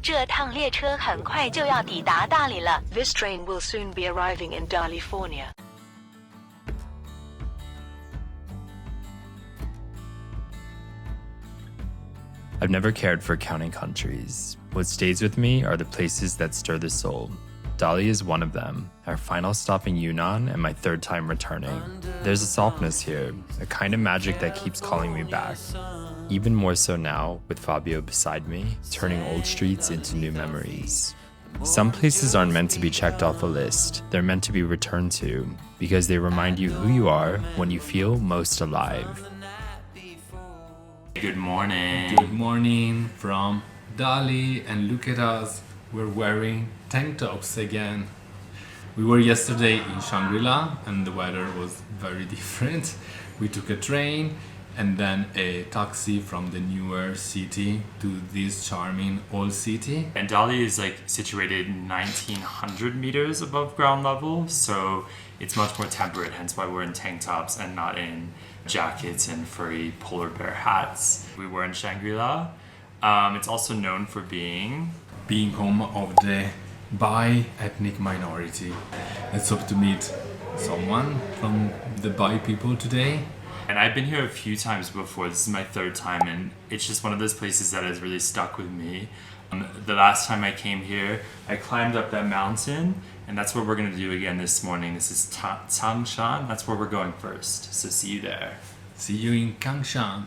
这趟列车很快就要抵达大理了。This train will soon be arriving in Dalifornia. I've never cared for counting countries. What stays with me are the places that stir the soul. Dali is one of them, our final stop in Yunnan and my third time returning. There's a softness here, a kind of magic that keeps calling me back. Even more so now, with Fabio beside me, turning old streets into new memories. Some places aren't meant to be checked off a list, they're meant to be returned to, because they remind you who you are when you feel most alive. Good morning. Good morning from Dali, and look at us, we're wearing tank tops again. We were yesterday in Shangri-La and the weather was very different. We took a train and then a taxi from the newer city to this charming old city. And Dali is like situated 1900 meters above ground level, so it's much more temperate, hence why we're in tank tops and not in jackets and furry polar bear hats. We were in Shangri-La. It's also known for being home of the Bai ethnic minority. Let's hope to meet someone from the Bai people today. And I've been here a few times before. This is my third time, and it's just one of those places that has really stuck with me. The last time I came here, I climbed up that mountain, and that's what we're gonna do again this morning. This is Changshan. That's where we're going first. So see you there. See you in Changshan.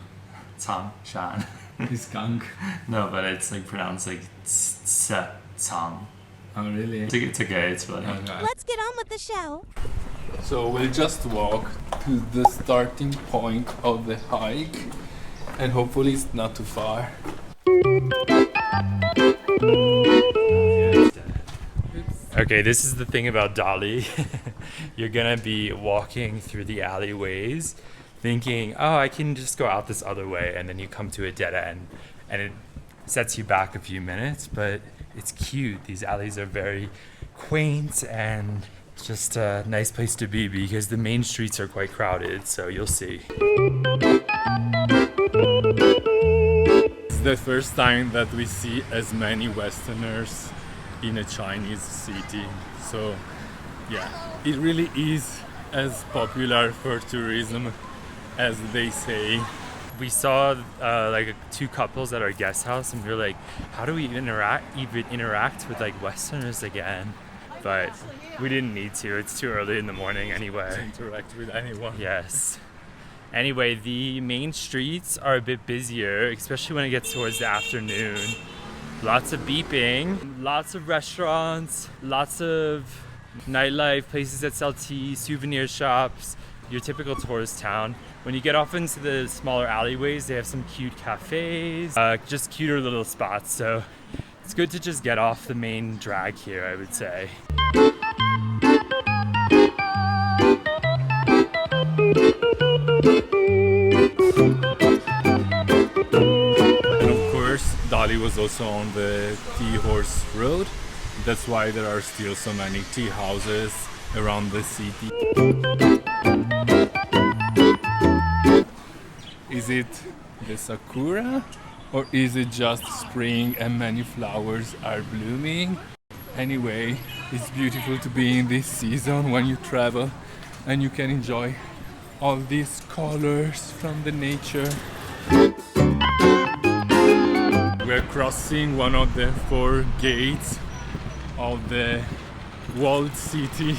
Changshan. It's Kang. No, but it's like pronounced like Tsang. Oh really? It's okay. It's funny. Okay. Let's get on with the show. So we'll just walk to the starting point of the hike, and hopefully it's not too far. Okay, this is the thing about Dali. You're gonna be walking through the alleyways thinking, oh, I can just go out this other way, and then you come to a dead end and it sets you back a few minutes, but it's cute. These alleys are very quaint and just a nice place to be because the main streets are quite crowded, so you'll see. It's the first time that we see as many Westerners in a Chinese city, so yeah, it really is as popular for tourism as they say. We saw like two couples at our guest house, and we were like, how do we even interact with like Westerners again? But we didn't need to. It's too early in the morning anyway. To interact with anyone. Yes. Anyway, the main streets are a bit busier, especially when it gets towards the afternoon. Lots of beeping, lots of restaurants, lots of nightlife, places that sell tea, souvenir shops, your typical tourist town. When you get off into the smaller alleyways, they have some cute cafes, just cuter little spots. So it's good to just get off the main drag here, I would say. And of course, Dali was also on the tea horse road. That's why there are still so many tea houses around the city. Is it the sakura, or is it just spring and many flowers are blooming? Anyway, it's beautiful to be in this season when you travel and you can enjoy all these colors from the nature. We're crossing one of the 4 gates of the walled city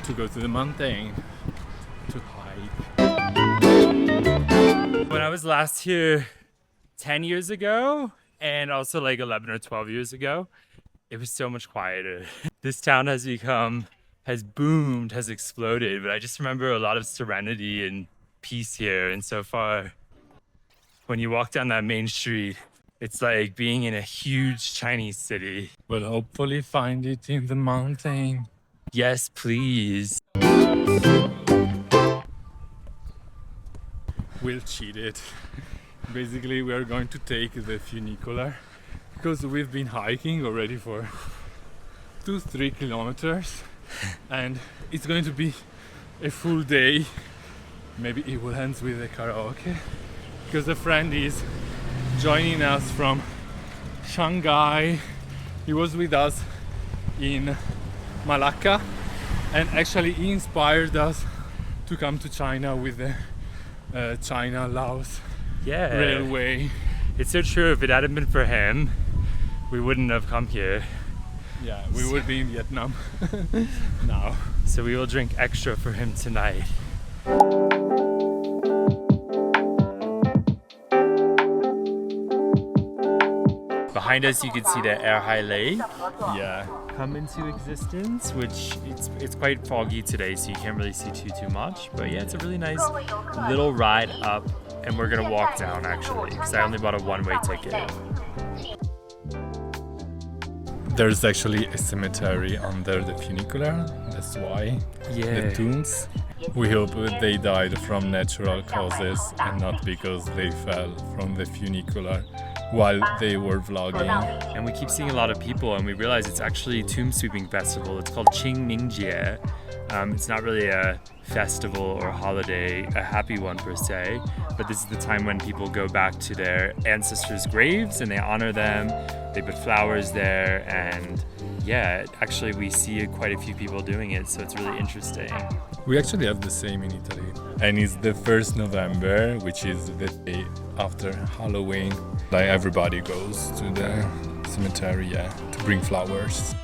to go to the mountain to hike. When I was last here 10 years ago, and also like 11 or 12 years ago, it was so much quieter. This town has boomed, has exploded, but I just remember a lot of serenity and peace here. And so far, when you walk down that main street, it's like being in a huge Chinese city. We'll hopefully find it in the mountain. Yes, please. We'll cheat it. Basically, we are going to take the funicular because we've been hiking already for 2-3 kilometers and it's going to be a full day. Maybe it will end with a karaoke because a friend is joining us from Shanghai. He was with us in Malacca, and actually he inspired us to come to China with the China-Laos railway. It's so true. If it hadn't been for him, we wouldn't have come here. Yeah, we would be in Vietnam now. So we will drink extra for him tonight. Behind us you can see the Erhai Lake come into existence, which it's quite foggy today, so you can't really see too much. But yeah, it's a really nice little ride up, and we're gonna walk down actually, because I only bought a one-way ticket. There's actually a cemetery under the funicular, that's why the tombs. We hope they died from natural causes and not because they fell from the funicular while they were vlogging. And we keep seeing a lot of people, and we realize it's actually a tomb sweeping festival. It's called Qingmingjie. It's not really a festival or holiday, a happy one per se, but this is the time when people go back to their ancestors' graves and they honor them. They put flowers there, and yeah, actually we see quite a few people doing it, so it's really interesting. We actually have the same in Italy, and it's the 1st November, which is the day after Halloween. Like everybody goes to the cemetery to bring flowers.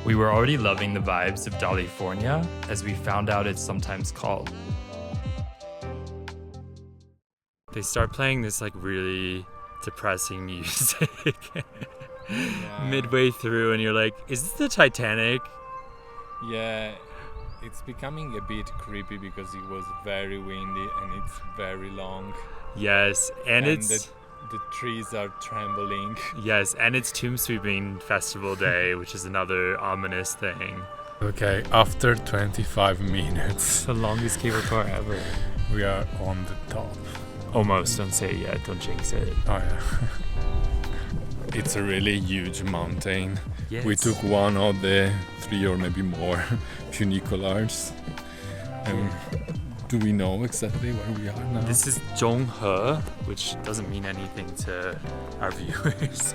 We were already loving the vibes of Dalifornia, as we found out it's sometimes called. They start playing this like really depressing music midway through, and you're like, is this the Titanic? Yeah, it's becoming a bit creepy because it was very windy and it's very long. Yes, and it's... The trees are trembling. Yes, and it's Tomb Sweeping Festival Day, which is another ominous thing. Okay, after 25 minutes, The longest cable car ever. we are on the top. Almost, don't say it yet, don't jinx it. Oh yeah. It's a really huge mountain. Yes. We took one of the 3 or maybe more funiculars. Do we know exactly where we are now? This is Zhoucheng, which doesn't mean anything to our viewers.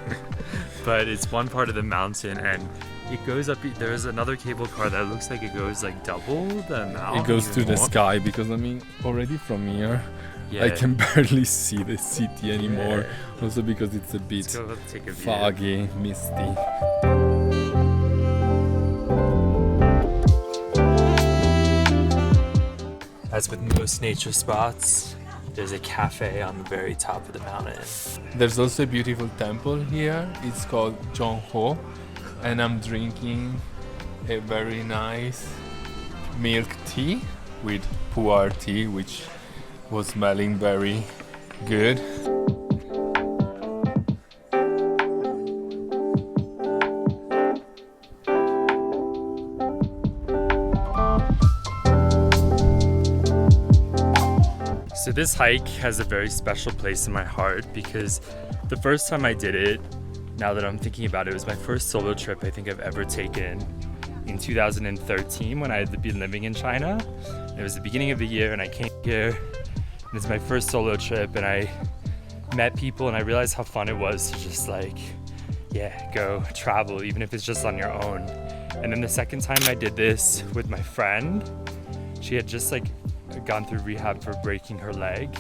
But it's one part of the mountain, and it goes up. There's another cable car that looks like it goes like double the amount. It goes to the more. sky because I mean, already from here, Yeah. I can barely see the city anymore. Also because it's a bit Let's go take a view. foggy, misty. As with most nature spots, there's a cafe on the very top of the mountain. There's also a beautiful temple here. It's called Zhoucheng, and I'm drinking a very nice milk tea with pu'er tea, which was smelling very good. So this hike has a very special place in my heart because the first time I did it, now that I'm thinking about it, it was my first solo trip I think I've ever taken in 2013 when I had been living in China. It was the beginning of the year and I came here, and it's my first solo trip, and I met people and I realized how fun it was to just like, go travel, even if it's just on your own. And then the second time I did this with my friend, she had just like gone through rehab for breaking her leg,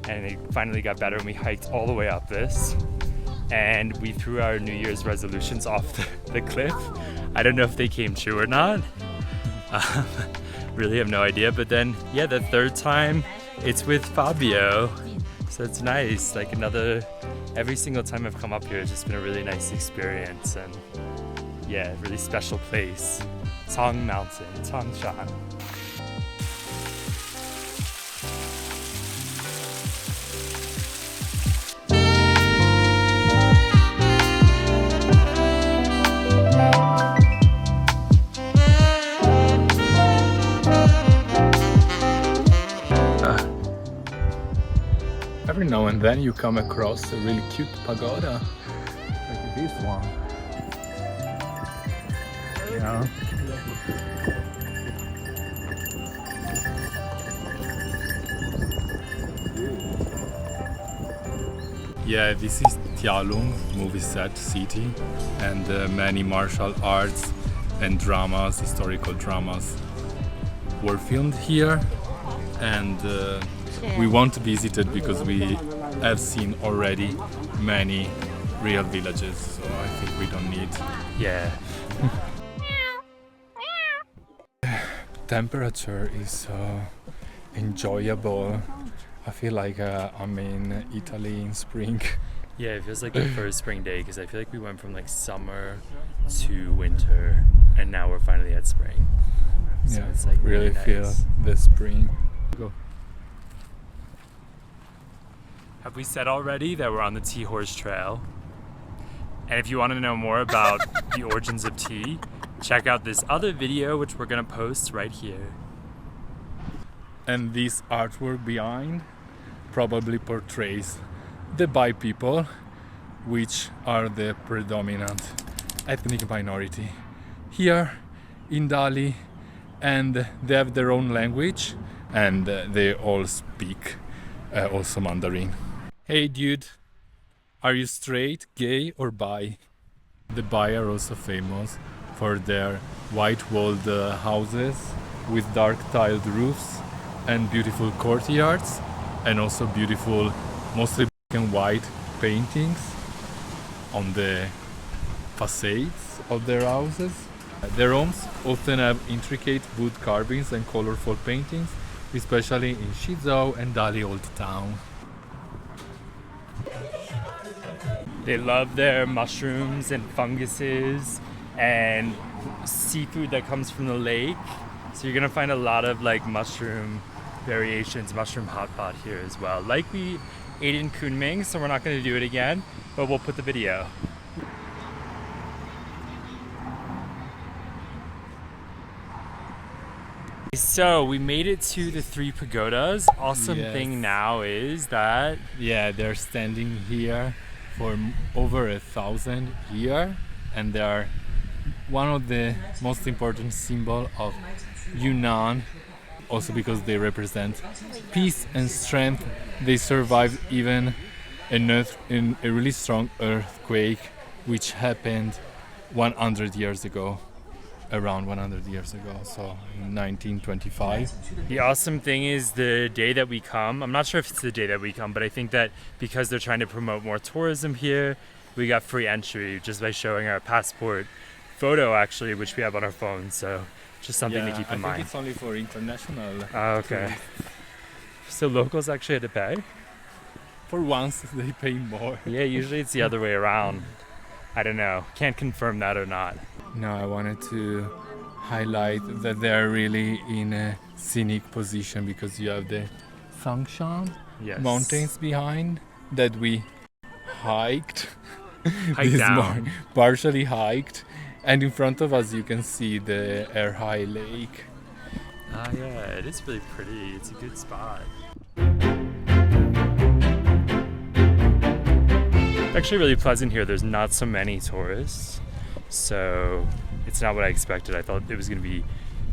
and it finally got better, and we hiked all the way up this, and we threw our New Year's resolutions off the cliff. I don't know if they came true or not. Really have no idea. But then the third time it's with Fabio, so it's nice. Like every single time I've come up here, it's just been a really nice experience, and really special place. Cang Mountain, Changshan. Every now and then you come across a really cute pagoda, like this one. You know? Yeah, this is Tialung movie set city, and many martial arts and dramas, historical dramas, were filmed here, and we want to visit it because we have seen already many real villages, so I think we don't need. Yeah. Temperature is so enjoyable. I feel like I'm in Italy in spring. Yeah, it feels like the first spring day because I feel like we went from like summer to winter and now we're finally at spring. So Yeah, it's like really nice. feel the spring. Go. Have we said already that we're on the Tea Horse Trail? And if you want to know more about the origins of tea, check out this other video which we're gonna post right here. And this artwork behind probably portrays the Bai people, which are the predominant ethnic minority here in Dali, and they have their own language, and they all speak also Mandarin. Hey dude, are you straight, gay or bi? The Bai are also famous for their white walled houses with dark tiled roofs and beautiful courtyards, and also beautiful, mostly black and white paintings on the facades of their houses. Their homes often have intricate wood carvings and colorful paintings, especially in Xizhou and Dali Old Town. They love their mushrooms and funguses and seafood that comes from the lake. So you're gonna find a lot of like mushroom variations, mushroom hot pot here as well. Like we ate in Kunming, so we're not gonna do it again, but we'll put the video. So we made it to the Three Pagodas. Awesome Yes. thing now is that Yeah, they're standing here for over 1,000 years, and they are one of the most important symbol of Yunnan, also because they represent peace and strength. They survived even in a really strong earthquake which happened 100 years ago, around 100 years ago, so in 1925. the awesome thing is the day that we come, I'm not sure if it's the day that we come, but I think that because they're trying to promote more tourism here, we got free entry just by showing our passport photo actually, which we have on our phone, so just something to keep in I mind. think it's only for international. Okay. So locals actually had to pay? For once, they pay more. Yeah, usually it's the other way around. I don't know. Can't confirm that or not. No, I wanted to highlight that they're really in a scenic position because you have the Zhoucheng Yes. mountains behind that we hiked Hike this down. morning, partially hiked, and in front of us you can see the Erhai Lake. Ah, yeah, it is really pretty. It's a good spot. Actually really pleasant here. There's not so many tourists, so it's not what I expected. I thought it was going to be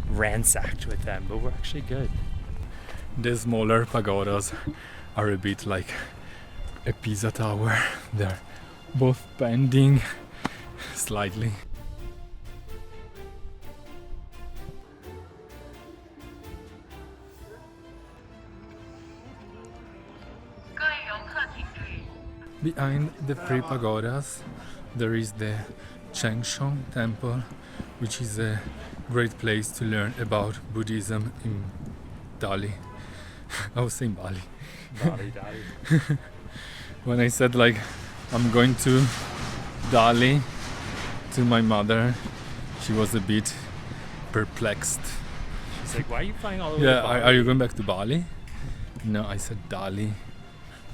ransacked with them, but we're actually good. The smaller pagodas are a bit like a Pisa tower. They're both bending slightly. Behind the Three Pagodas, there is the Changshong temple, which is a great place to learn about Buddhism in Dali. I was saying Bali. Dali. When I said like I'm going to Dali to my mother, she was a bit perplexed. She's like, why are you flying all over Yeah, the Bali? are you going back to Bali? No, I said Dali.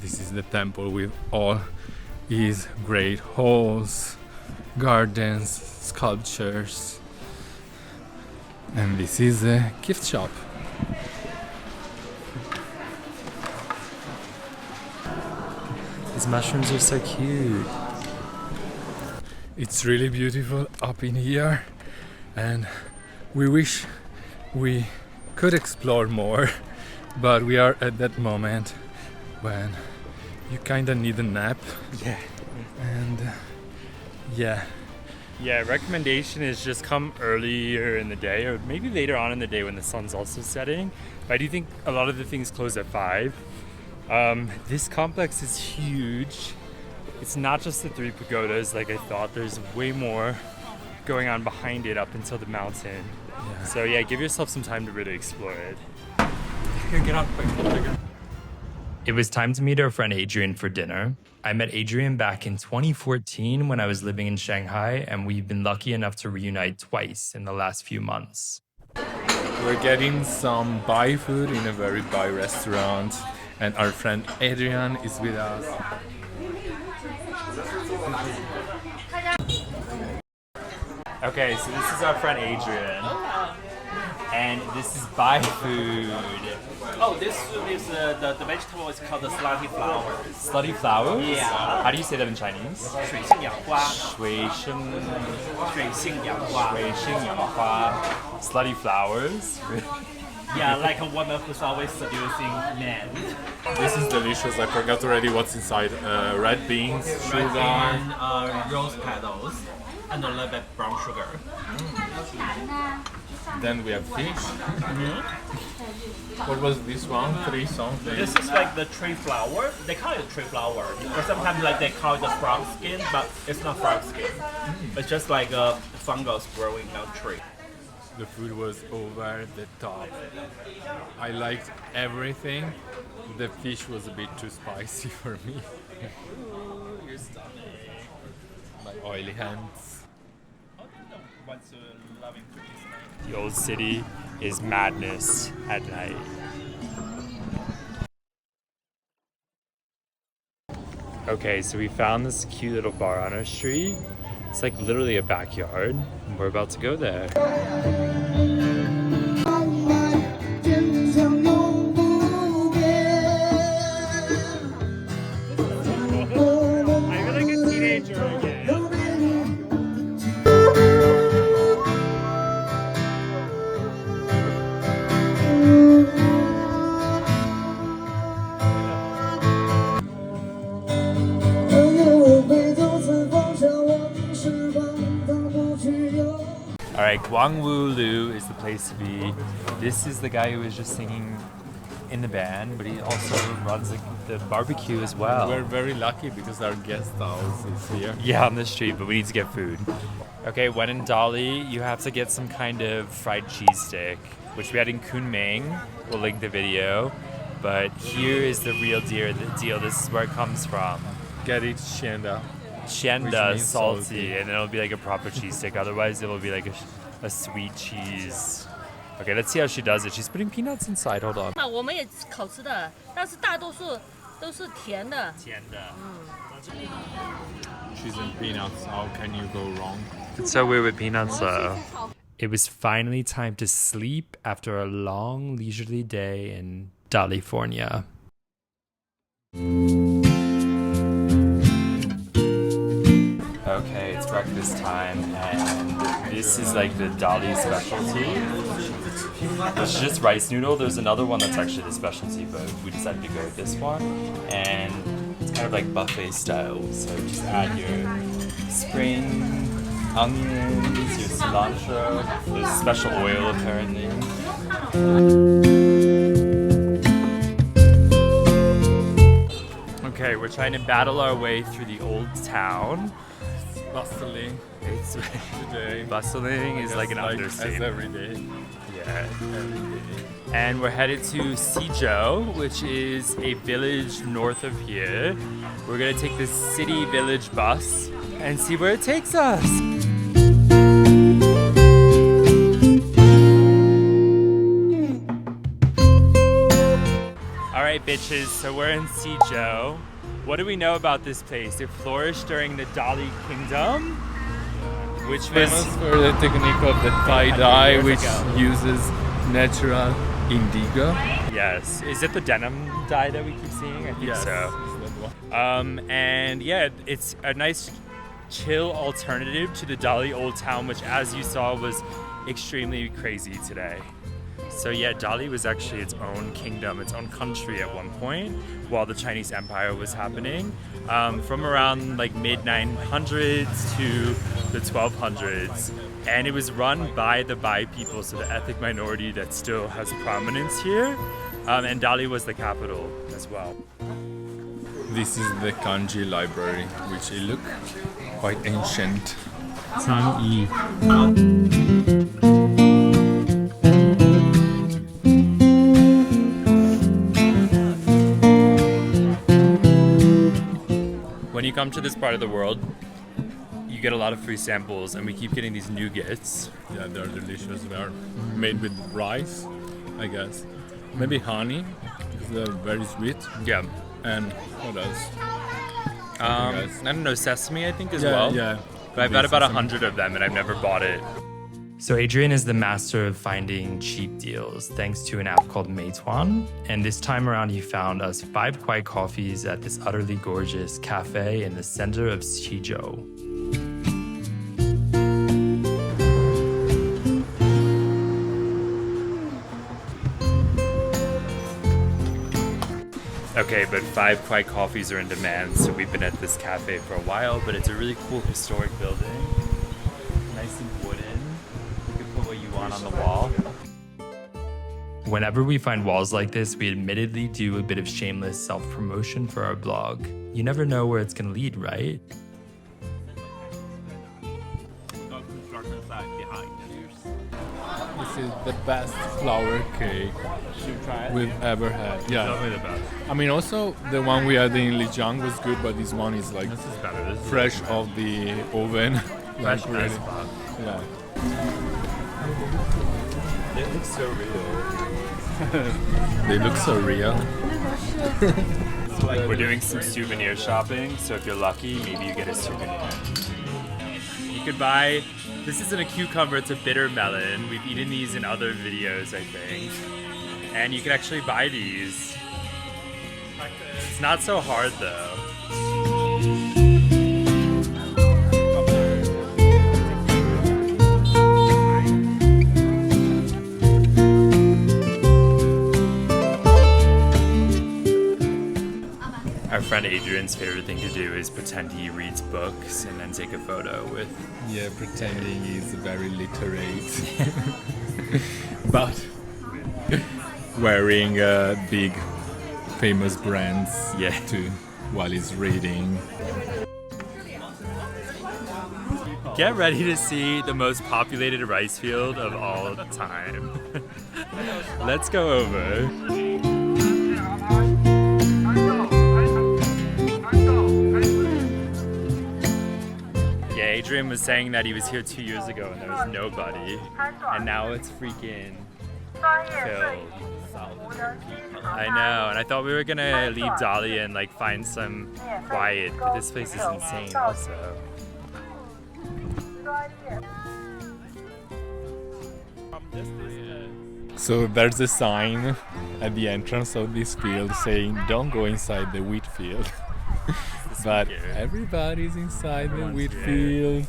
This is the temple with all its great halls, gardens, sculptures. And this is a gift shop. These mushrooms are so cute. It's really beautiful up in here, and we wish we could explore more, but we are at that moment when You kinda need a nap. Yeah. And yeah. Yeah, recommendation is just come earlier in the day or maybe later on in the day when the sun's also setting. But I do think a lot of the things close at 5. This complex is huge. It's not just the Three Pagodas like I thought. There's way more going on behind it up until the mountain. Yeah. So yeah, give yourself some time to really explore it. Here, get on quick. It was time to meet our friend Adrian for dinner. I met Adrian back in 2014 when I was living in Shanghai, and we've been lucky enough to reunite twice in the last few months. We're getting some Bai food in a very Bai restaurant, and our friend Adrian is with us. Okay, so this is our friend Adrian. And this is Bai food. Oh, this soup is the vegetable is called the slutty flowers. Slutty flowers? Yeah. How do you say that in Chinese? 水性杨花，水性杨花。Slutty flowers? Yeah, like a woman who's always seducing men. This is delicious. I forgot already what's inside. Red beans, sugar. And rose petals, and a little bit brown sugar. Then we have fish. What was this one? Three something. This is like the tree flower. They call it tree flower. Or sometimes like they call it the frog skin, but it's not frog skin. It's just like a fungus growing on tree. The food was over the top. I liked everything. The fish was a bit too spicy for me. Ooh, your stomach. My oily hands. What's loving cookies? The old city is madness at night. Okay, so we found this cute little bar on our street. It's like literally a backyard, and we're about to go there. I feel like a teenager again. Alright, Guangwu Lu is the place to be. This is the guy who was just singing in the band, but he also runs the barbecue as well. We're very lucky because our guest house is here. Yeah, on the street, but we need to get food. Okay, when in Dali, you have to get some kind of fried cheese stick, which we had in Kunming. We'll link the video. But here is the real deal. This is where it comes from. Get it, Shanda. Shanda, means salty, salty. and then it'll be like a proper cheese stick. Otherwise, it'll be like a sweet cheese. Okay, let's see how she does it. She's putting peanuts inside. Hold on. 我们也烤吃的，但是大多数都是甜的。甜的。 Cheese and peanuts, how can you go wrong? It's so weird with peanuts though. It was finally time to sleep after a long leisurely day in Dalifornia. Okay, it's breakfast time, and this is like the Dali specialty. It's just rice noodle. There's another one that's actually the specialty, but we decided to go with this one. And it's kind of like buffet style. So just add your spring onions, your cilantro. There's special oil apparently. Okay, we're trying to battle our way through the old town. Bustling. It's Today. bustling is like an As understatement. every day. Yeah. And we're headed to Xizhou, which is a village north of here. We're gonna take the city village bus and see where it takes us. All right, bitches, so we're in Xizhou. What do we know about this place? It flourished during the Dali Kingdom, which was Famous for the technique of the tie-dye, which uses natural indigo. yes. Is it the denim dye that we keep seeing? I think so. And yeah, it's a nice chill alternative to the Dali Old Town, which as you saw was extremely crazy today. So yeah, Dali was actually its own kingdom, its own country at one point, while the Chinese Empire was happening, from around like mid 900s to the 1200s, and it was run by the Bai people, so the ethnic minority that still has prominence here, and Dali was the capital as well. This is the kanji library, which it look quite ancient. Changyi. When you come to this part of the world, you get a lot of free samples, and we keep getting these nougats. Yeah, they're delicious. They're made with rice, I guess. Maybe honey, because they're very sweet. Yeah. And what else? I don't know, sesame I think as well. Yeah. But I've got about 100 of them and I've never bought it. So Adrian is the master of finding cheap deals thanks to an app called Meituan. And this time around he found us 5 kuai coffees at this utterly gorgeous cafe in the center of Xizhou. Okay, but 5 kuai coffees are in demand, so we've been at this cafe for a while, but it's a really cool historic building. Nice and wooden. You can put what you want on the wall. Whenever we find walls like this, we admittedly do a bit of shameless self-promotion for our blog. You never know where it's gonna lead, right? Construction site behind. This is the best flour cake we've ever had. Yeah. Definitely the best. I mean, also the one we had in Lijiang was good, but this one is like This is better. This is fresh off the oven. fresh Like, really. as fuck. Yeah. It looks so real. They look so real. We're doing some souvenir shopping, so if you're lucky, maybe you get a souvenir. You could buy, this isn't a cucumber, it's a bitter melon. We've eaten these in other videos, I think. And you can actually buy these. It's not so hard though. Our friend Adrian's favorite thing to do is pretend he reads books and then take a photo with. Yeah, pretending he's very literate. But wearing big famous brands too while he's reading. Get ready to see the most populated rice field of all time. Let's go over. Yeah, Adrian was saying that he was here 2 years ago and there was nobody, and now it's freaking filled. I know, and I thought we were gonna leave Dali and like find some quiet, but this place is insane also. So there's a sign at the entrance of this field saying don't go inside the wheat field. But everybody's inside the wheat field.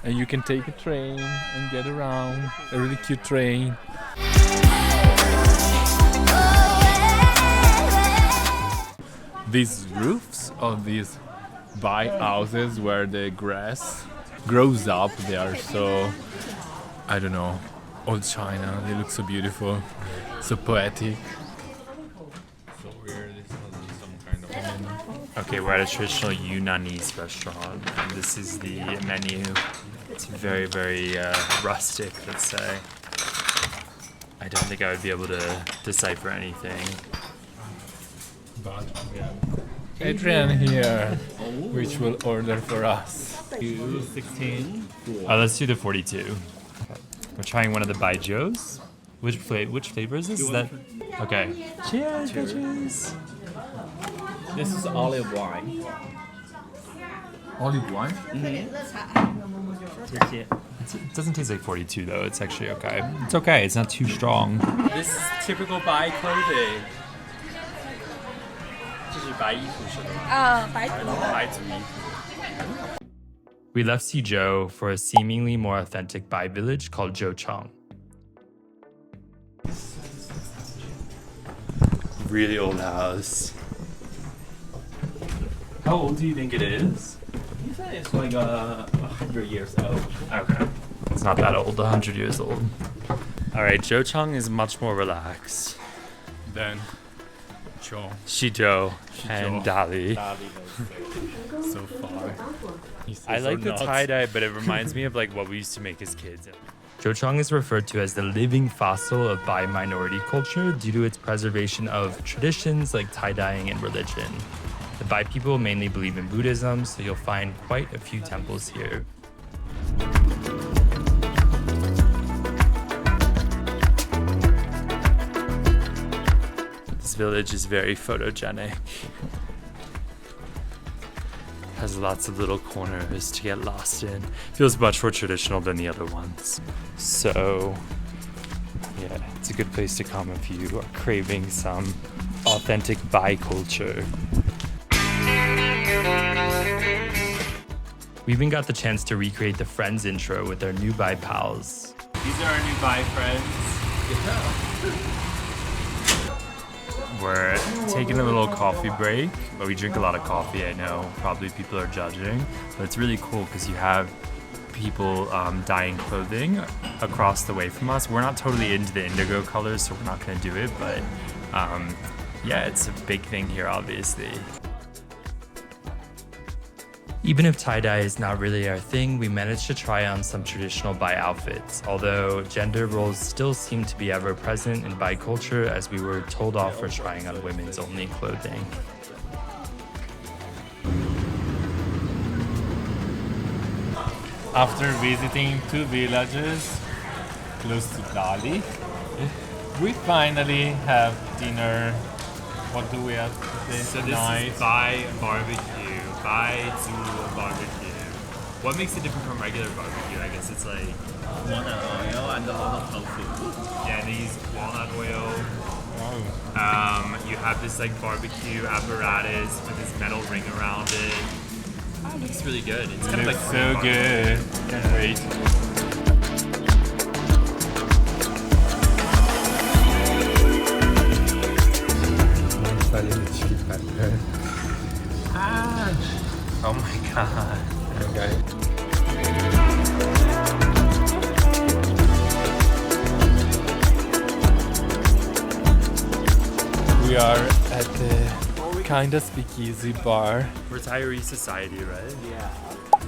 And you can take a train and get around. A really cute train. These roofs of these Bai houses where the grass grows up, they are so, I don't know, old China. They look so beautiful, so poetic. So weird, this is some kind of Okay, we're at a traditional Yunnanese restaurant, and this is the menu. It's very, very rustic, let's say. I don't think I would be able to decipher anything. But yeah. Adrian here, which will order for us. 16. Let's do the 42. We're trying one of the baijos. Which flavor is this? Is that okay? Cheers, bitches. This is olive wine. Olive wine? It doesn't taste like 42 though. It's actually okay. It's okay. It's not too strong. This is typical Bai clothing. 这是白衣服是吗？白族衣服。We left Xizhou for a seemingly more authentic Bai village called Zhoucheng. really old house. How old do you think it is? He said it's like 100 years old. Okay. It's not that old, 100 years old. Alright, Zhoucheng is much more relaxed. Then, Chong, Xizhou and Dali. so far. I like the tie-dye, but it reminds me of like what we used to make as kids. Zhoucheng is referred to as the living fossil of Bai minority culture due to its preservation of traditions like tie-dyeing and religion. The Bai people mainly believe in Buddhism, so you'll find quite a few temples here. This village is very photogenic. Has lots of little corners to get lost in. Feels much more traditional than the other ones. So, yeah, it's a good place to come if you are craving some authentic Bai culture. We even got the chance to recreate the Friends intro with our new Bai pals. These are our new Bai friends. We're taking a little coffee break, but we drink a lot of coffee, I know. Probably people are judging, but it's really cool because you have people dyeing clothing across the way from us. We're not totally into the indigo colors, so we're not going to do it, but yeah, it's a big thing here, obviously. Even if tie-dye is not really our thing, we managed to try on some traditional Bai outfits, although gender roles still seem to be ever present in Bai culture as we were told off for trying on women's only clothing. After visiting 2 villages close to Dali, we finally have dinner. What do we have this night? Is Bai barbecue, Baizu barbecue. What makes it different from regular barbecue? I guess it's like Walnut oil and a lot of tofu. yeah, they use walnut oil. Oh. You have this like barbecue apparatus with this metal ring around it. Oh, it looks really good. It's kind of like so Korean good. Can't wait. Oh my god. Okay. We are at the kind of speakeasy bar. Retiree society, right? Yeah.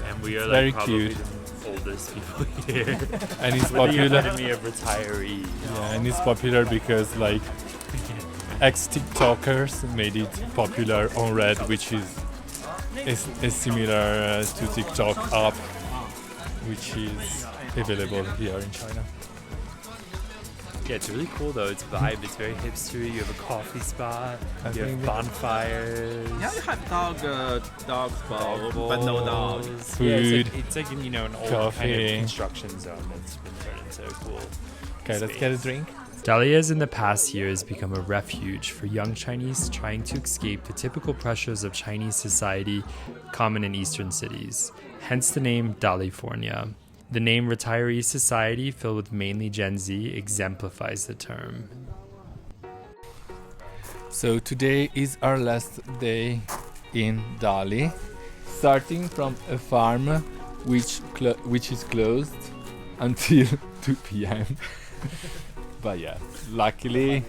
And we are Very like probably cute. the oldest people here. And it's With the popular. epitome of retiree. Yeah, and it's popular because like ex-TikTokers made it popular on Red, which is similar to TikTok app, which is available here in China. Yeah, it's really cool though. It's vibe. It's very hipster. You have a coffee spot. I You think have bonfires. Yeah, you have dog bowl, but no dog. Yeah, Food, it's like you know, an old kind coffee. of construction zone that's been turned into a cool. Okay, let's get a drink. Dali has in the past years become a refuge for young Chinese trying to escape the typical pressures of Chinese society common in eastern cities, hence the name Dalifornia. The name retiree society filled with mainly Gen Z exemplifies the term. So today is our last day in Dali, starting from a farm which is closed until 2 p.m. But yeah, luckily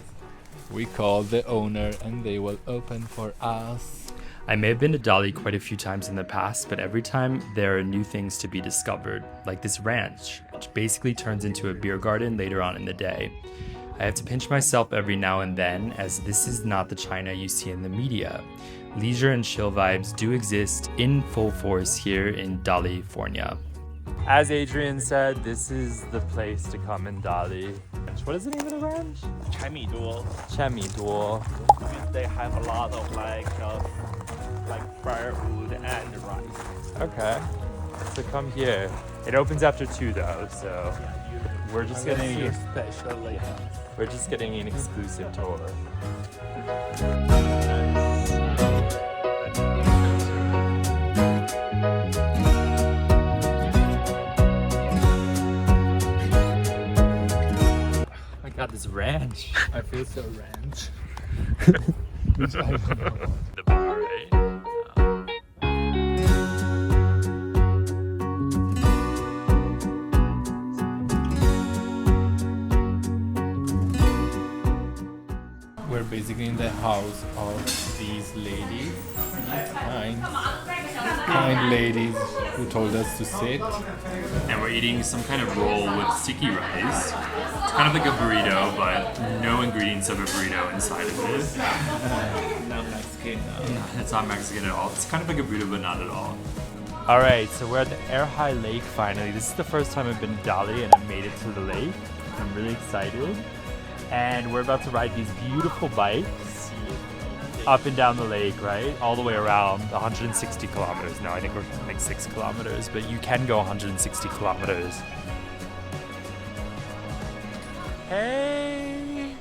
we called the owner and they will open for us. I may have been to Dali quite a few times in the past, but every time there are new things to be discovered, like this ranch, which basically turns into a beer garden later on in the day. I have to pinch myself every now and then, as this is not the China you see in the media. Leisure and chill vibes do exist in full force here in Dalifornia. As Adrian said, this is the place to come in Dali. What is the name of the ranch? 柴米多. Chamiduo. They have a lot of like firewood and rice. Okay, so come here. It opens after 2 though, so we're just getting an exclusive tour. Oh my god, this ranch. I feel so ranch. Which I don't know. The bar, right? We're basically in the house of these ladies, kind ladies who told us to sit. And we're eating some kind of roll with sticky rice. It's kind of like a burrito, but no ingredients of a burrito inside of it. Not Mexican. It's not Mexican at all. It's kind of like a burrito, but not at all. All right, so we're at the Erhai Lake finally. This is the first time I've been to Dali and I made it to the lake. I'm really excited. And we're about to ride these beautiful bikes up and down the lake, right? All the way around 160 kilometers. No, I think we're like 6 kilometers, but you can go 160 kilometers. Hey!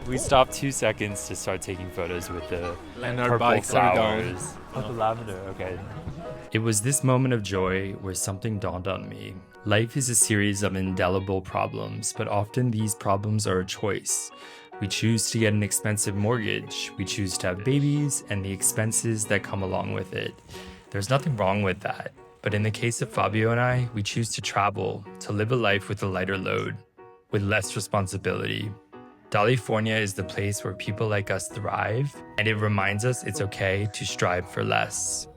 We stopped 2 seconds to start taking photos with the And our purple bikes are gone. flowers. Oh, the lavender, okay. It was this moment of joy where something dawned on me. Life is a series of indelible problems, but often these problems are a choice. We choose to get an expensive mortgage, we choose to have babies, and the expenses that come along with it. There's nothing wrong with that. But in the case of Fabio and I, we choose to travel, to live a life with a lighter load, with less responsibility. Dalifornia is the place where people like us thrive, and it reminds us it's okay to strive for less.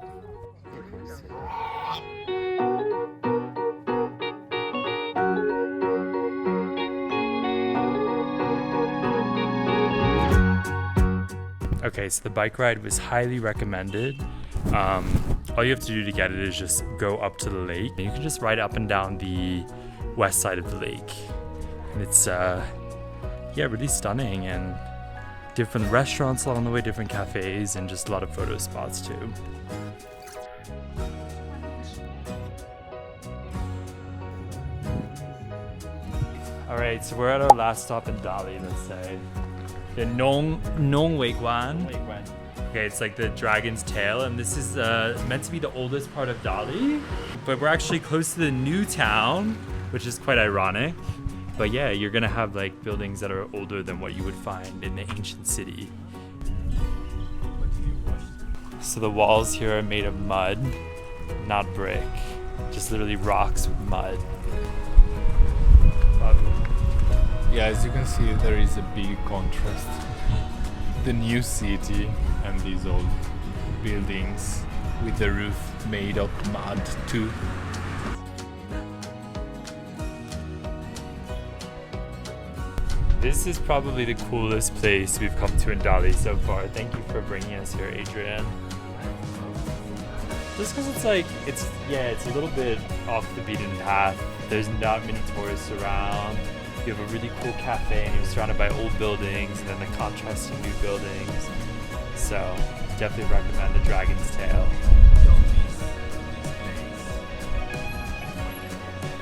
Okay, so the bike ride was highly recommended. All you have to do to get it is just go up to the lake. You can just ride up and down the west side of the lake. And it's, really stunning, and different restaurants along the way, different cafes, and just a lot of photo spots too. All right, so we're at our last stop in Dali, let's say. The龙尾关. Okay, it's like the dragon's tail, and this is meant to be the oldest part of Dali, but we're actually close to the new town, which is quite ironic. But yeah, you're gonna have like buildings that are older than what you would find in the ancient city. So the walls here are made of mud, not brick, just literally rocks with mud. Yeah, as you can see, there is a big contrast. The new city and these old buildings with the roof made of mud too. This is probably the coolest place we've come to in Dali so far. Thank you for bringing us here, Adrian. Just because it's like, it's a little bit off the beaten path. There's not many tourists around. You have a really cool cafe and you're surrounded by old buildings and then the contrasting new buildings. So definitely recommend the Dragon's Tail.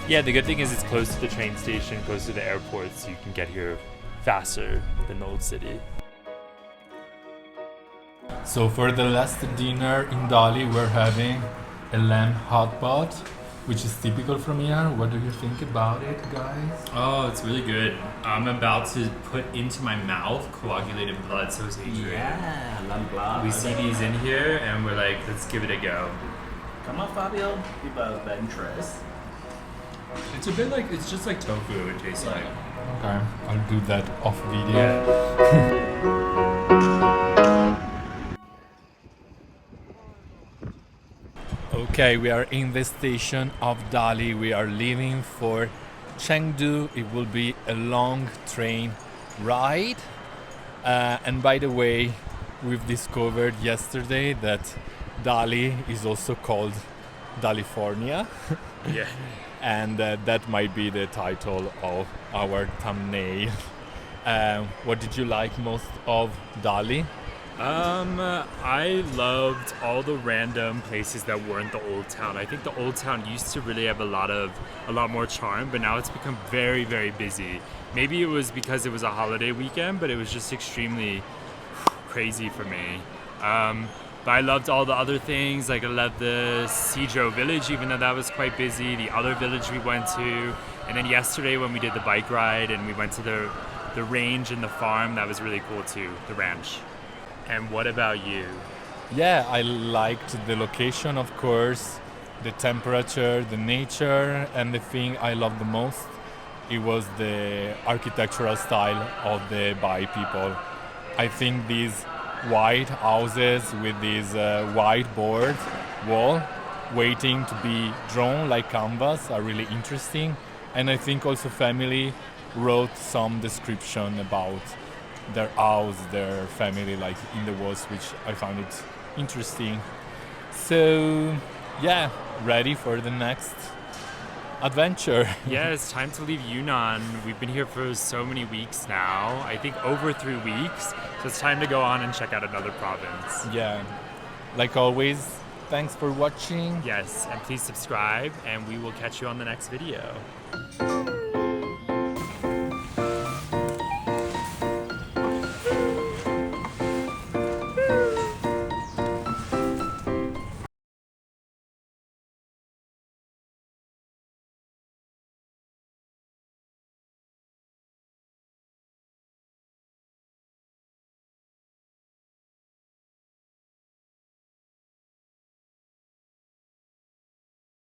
Yeah, the good thing is it's close to the train station, close to the airport, so you can get here faster than the old city. So for the last dinner in Dali, we're having a lamb hot pot, which is typical from here. What do you think about it, guys? Oh, it's really good. I'm about to put into my mouth coagulated blood, so is Adrian. Yeah, lamb blood. We see these in here and we're like, let's give it a go. Come on, Fabio. People adventurous. It's a bit like, it's just like tofu, it tastes like. Okay, I'll do that off video. Okay, we are in the station of Dali. We are leaving for Chengdu. It will be a long train ride. And by the way, we've discovered yesterday that Dali is also called Dalifornia. Yeah. And that might be the title of our thumbnail. What did you like most of Dali? I loved all the random places that weren't the old town. I think the old town used to really have a lot more charm, but now it's become very, very busy. Maybe it was because it was a holiday weekend, but it was just extremely crazy for me. But I loved all the other things. Like I loved the Xizhou village, even though that was quite busy. The other village we went to, and then yesterday when we did the bike ride and we went to the the range and the farm, that was really cool too, the ranch. And what about you? Yeah, I liked the location, of course, the temperature, the nature, and the thing I loved the most, it was the architectural style of the Bai people. I think these white houses with this white board wall waiting to be drawn like canvas are really interesting. And I think also family wrote some description about their house, their family, like in the walls, which I found it interesting. So yeah, ready for the next adventure. Yeah, it's time to leave Yunnan. We've been here for so many weeks now, I think over 3 weeks, so it's time to go on and check out another province. Yeah, like always, thanks for watching. Yes, and please subscribe, and we will catch you on the next video.